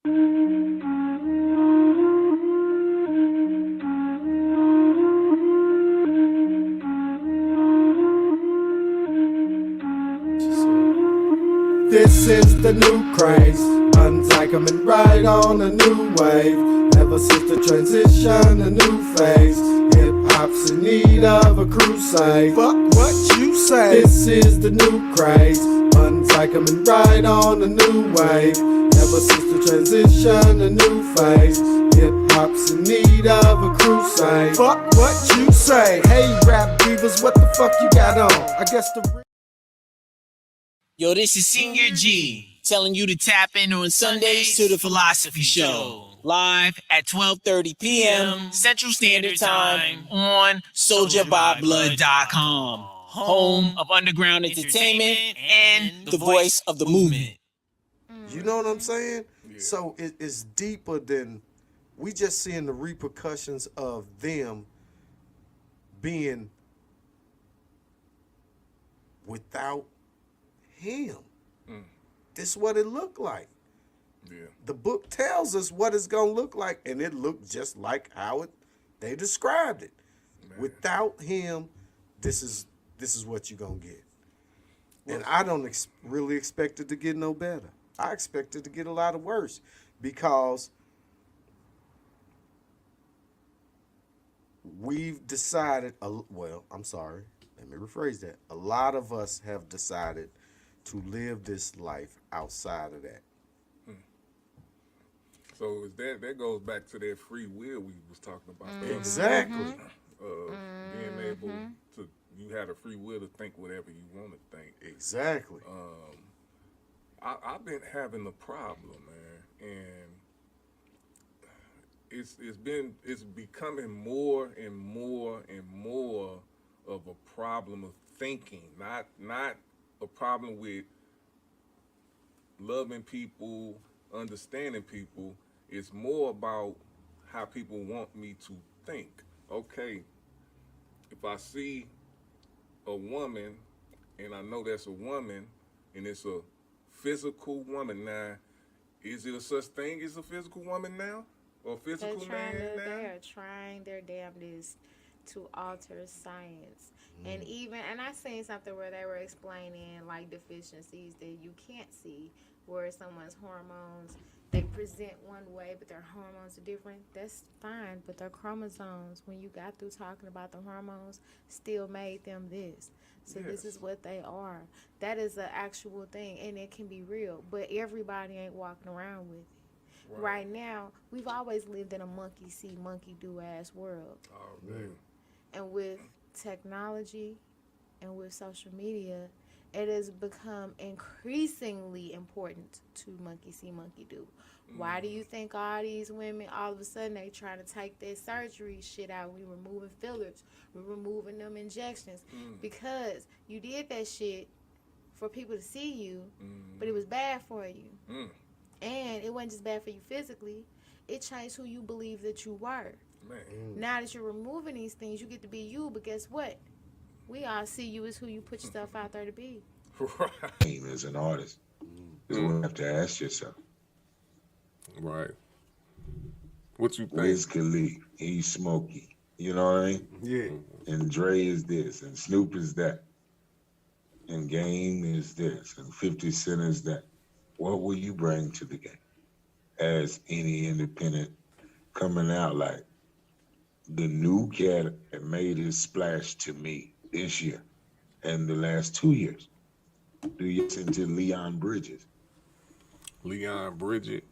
This is the new craze. Untie 'em and ride on a new wave. Ever since the transition, a new phase. Hip hop's in need of a crusade. Fuck what you say. This is the new craze. Untie 'em and ride on a new wave. Ever since the transition, a new phase. Hip hop's in need of a crusade. Fuck what you say. Hey rap divas, what the fuck you got on? I guess the Yo, this is Senior G, telling you to tap in on Sundays to the Philosophy Show. Live at 12:30 p.m. Central Standard Time on SoldierByBlood.com. Home of underground entertainment and the voice of the movement. You know what I'm saying? Yeah. So it's deeper than we just seeing the repercussions of them being without him. This is what it looked like. Yeah. The book tells us what it's gonna look like, and it looked just like how they described it. Man. Without him, this is what you're gonna get. And I don't really expect it to get no better. I expect it to get a lot of worse, because we've decided. Well, I'm sorry. Let me rephrase that. A lot of us have decided to live this life outside of that. So is that goes back to that free will we was talking about. Exactly. Being able to, you had a free will to think whatever you want to think. Exactly. I've been having a problem, man, and it's becoming more and more and more of a problem of thinking, not a problem with loving people, understanding people. It's more about how people want me to think. Okay, if I see a woman and I know that's a woman and it's a physical woman now, is it a such thing as a physical woman now? Or physical man now? They are trying their damnedest to alter science. And I seen something where they were explaining like deficiencies that you can't see, where someone's hormones, they present one way but their hormones are different. That's fine, but their chromosomes, when you got through talking about the hormones, still made them this. So yes. This is what they are. That is an actual thing, and it can be real, but everybody ain't walking around with it. Right now, we've always lived in a monkey see, monkey do ass world. Oh, man. And with technology and with social media, it has become increasingly important to monkey see, monkey do. Why do you think all these women, all of a sudden, they trying to take their surgery shit out? We removing fillers. We're removing them injections. Because you did that shit for people to see you, but it was bad for you. And it wasn't just bad for you physically. It changed who you believe that you were. Now that you're removing these things, you get to be you, but guess what? We all see you as who you put yourself out there to be. Right. As an artist, is what you have to ask yourself. Right. What you think? Wiz Khalifa, he's Smokey. You know what I mean? Yeah. And Dre is this, and Snoop is that, and Game is this, and 50 Cent is that. What will you bring to the game as any independent coming out? Like the new cat that made his splash to me this year and the last 2 years. Do you listen to Leon Bridges? Leon Bridges.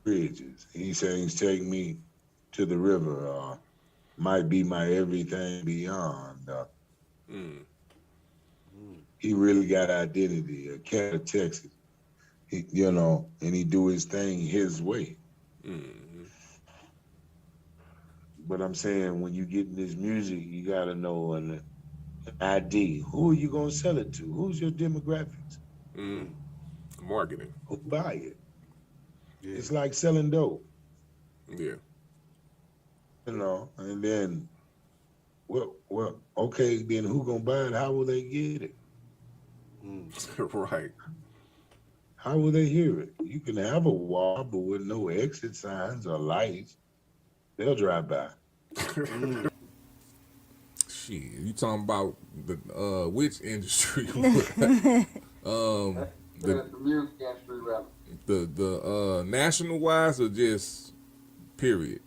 He sings "Take Me to the River," might be my everything beyond. He really got identity. A cat of Texas, and he do his thing his way. But I'm saying, when you get in this music, you gotta know an ID. Who are you gonna sell it to? Who's your demographics? Marketing. Who buy it? Yeah. It's like selling dope. Yeah. And then, well, okay, then who gonna buy it? How will they get it? Right. How will they hear it? You can have a wall, but with no exit signs or lights, they'll drive by. Shit, you talking about the which industry? The music industry, rather. the national wise or just period?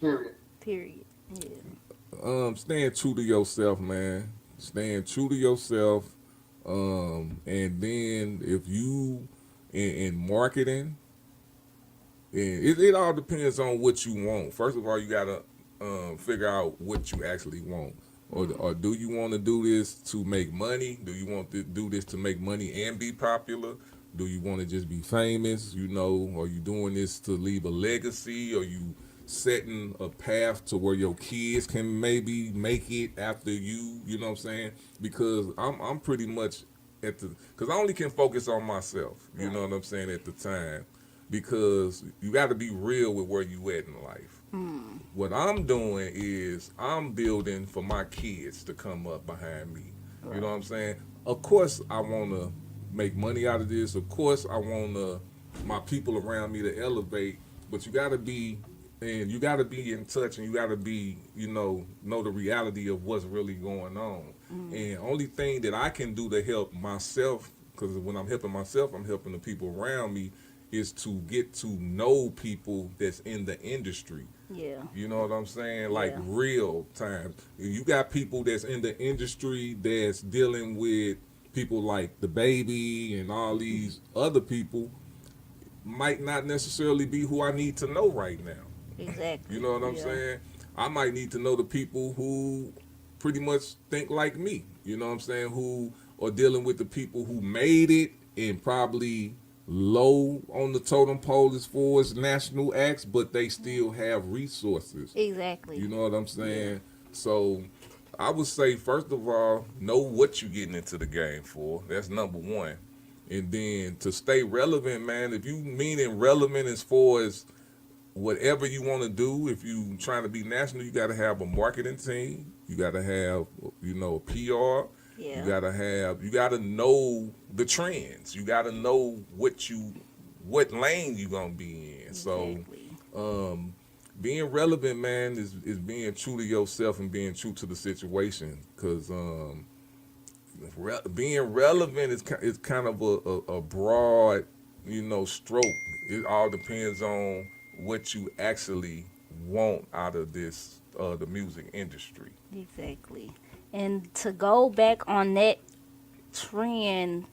Period. Period. Yeah. Staying true to yourself, man. Staying true to yourself. And then if you in marketing, and it all depends on what you want. First of all, you gotta figure out what you actually want. Or do you want to do this to make money? Do you want to do this to make money and be popular? Do you want to just be famous? You know, are you doing this to leave a legacy? Are you setting a path to where your kids can maybe make it after you? You know what I'm saying? Because I'm pretty much because I only can focus on myself. You know what I'm saying at the time. Because you got to be real with where you at in life. What I'm doing is I'm building for my kids to come up behind me. You know what I'm saying? Of course, I want to make money out of this. Of course, I want my people around me to elevate. But you got to be, and you got to be in touch, and you got to be, know the reality of what's really going on. And only thing that I can do to help myself, because when I'm helping myself, I'm helping the people around me, is to get to know people that's in the industry. Yeah. You know what I'm saying? Like real time. You got people that's in the industry that's dealing with people like the baby and all these other people might not necessarily be who I need to know right now. Exactly. You know what I'm saying? I might need to know the people who pretty much think like me. You know what I'm saying? Who are dealing with the people who made it and probably low on the totem pole as far as national acts, but they still have resources. Exactly. You know what I'm saying? So I would say, first of all, know what you're getting into the game for. That's number one. And then to stay relevant, man, if you meaning relevant as far as whatever you want to do, if you trying to be national, you got to have a marketing team. You got to have, a PR. Yeah. You gotta know the trends. You gotta know what lane you gonna be in. Exactly. So, being relevant, man, is being true to yourself and being true to the situation. Cause being relevant is kind of a broad, stroke. It all depends on what you actually want out of this the music industry. Exactly. And to go back on that trend,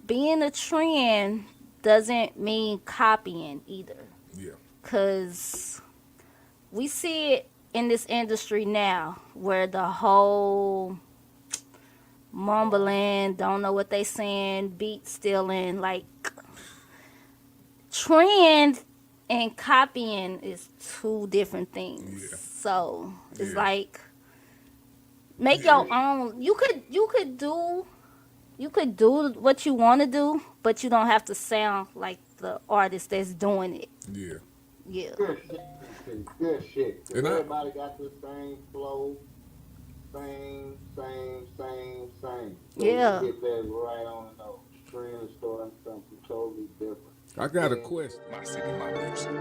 being a trend doesn't mean copying either. Yeah. Because we see it in this industry now where the whole mumbling, don't know what they saying, beat stealing, like trend and copying is two different things. Yeah. So it's Yeah. like make your own. You could do what you want to do, but you don't have to sound like the artist that's doing it. Yeah. Yeah. Good shit. Good shit. 'Cause And everybody got the same flow, same. So Yeah. you get that right on the nose. Trend starting something totally different. I got a question. My city, my music.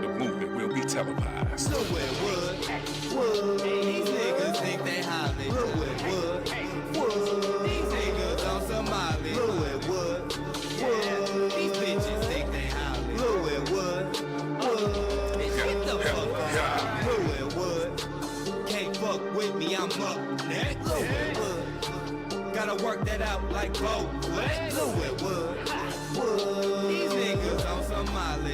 The movement will be televised. These niggas think they Hollywood. These niggas on Somali. These bitches think they Hollywood. Bitch, get the fuck out. Can't fuck with me, I'm up next. Gotta work that out like Bo. These niggas on Somali.